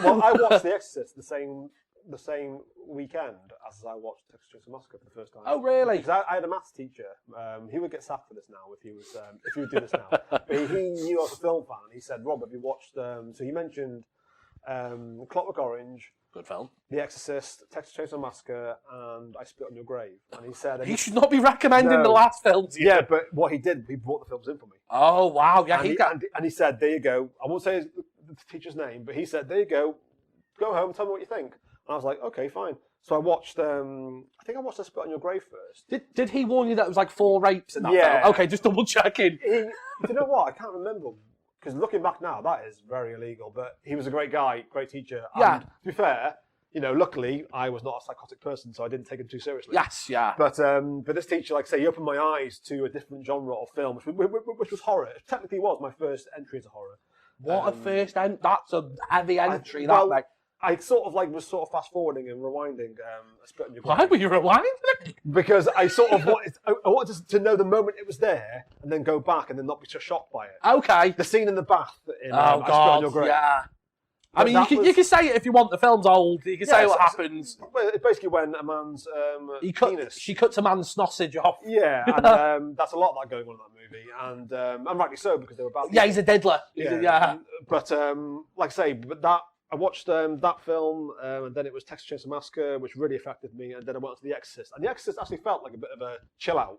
Well, I watched The Exorcist the same weekend as I watched Texas Chainsaw Massacre for the first time. Oh, really? Because I had a maths teacher. He would get sacked for this now if he would do this now. But he knew I was a film fan. And he said, "Rob, have you watched?" So he mentioned Clockwork Orange, good film. The Exorcist, Texas Chainsaw Massacre, and I Spit on Your Grave. And he said he should not be recommending the last films. Yeah, but what he did, he brought the films in for me. Oh wow! Yeah, and he said, "There you go." I won't say the teacher's name, but he said, "There you go. Go home. Tell me what you think." And I was like, "Okay, fine." So I watched. I think I watched I Spit on Your Grave first. Did he warn you that it was like 4 rapes in that Yeah. film? Okay, just double checking. Do you know what? I can't remember. Because looking back now, that is very illegal. But he was a great guy, great teacher. Yeah. And to be fair, luckily I was not a psychotic person, so I didn't take him too seriously. Yes, yeah. But this teacher, like I say, he opened my eyes to a different genre of film, which was horror. It technically was my first entry into horror. What a first end! That's a heavy entry. I was fast forwarding and rewinding a Spit on Your Grave. Why were you rewinding? Because I wanted to know the moment it was there and then go back and then not be so shocked by it. Okay. The scene in the bath in Oh I Spit on Your God! Grave. Yeah. I mean, you can say it if you want. The film's old. You can say what happens. Well, it's basically when a man's penis. She cuts a man's sausage off. Yeah, and that's a lot of that going on in that movie, and rightly so because they were about. Yeah, he's a diddler. But like I say, that I watched that film, and then it was Texas Chainsaw Massacre, which really affected me, and then I went on to The Exorcist, and The Exorcist actually felt like a bit of a chill out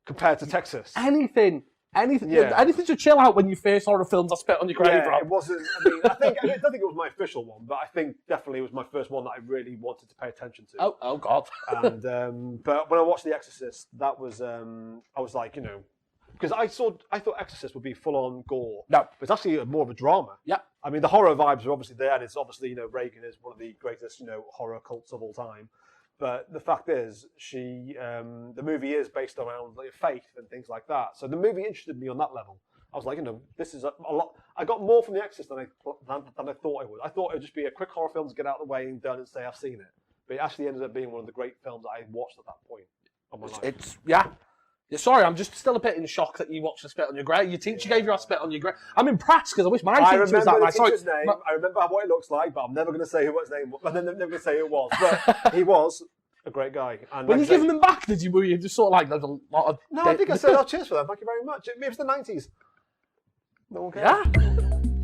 compared to Texas. Anything to chill out when you first saw the films I Spit on Your Grave. Yeah, it wasn't. I mean, I don't think it was my official one, but I think definitely it was my first one that I really wanted to pay attention to. Oh God! And but when I watched The Exorcist, that was I was like, because I thought Exorcist would be full on gore. No, but it's actually more of a drama. Yeah. I mean, the horror vibes are obviously there, and it's obviously Reagan is one of the greatest horror cults of all time. But the fact is, the movie is based around faith and things like that. So the movie interested me on that level. I was like, this is a lot. I got more from The Exorcist than I thought I would. I thought it would just be a quick horror film to get out of the way and done and say I've seen it. But it actually ended up being one of the great films that I watched at that point of my life. Sorry, I'm just still a bit in shock that you watched a Spit on Your Grave. Your teacher gave you a Spit on Your Grave. I'm impressed because I wish my teacher was that nice. I remember what it looks like, but I'm never going to say who his name was. I'm never going to say who it was. But he was a great guy. And when you giving them back, were you just sort of like, there's a lot of... No, I think I said, cheers for that. Thank you very much. It was the 90s. No one cares. Yeah.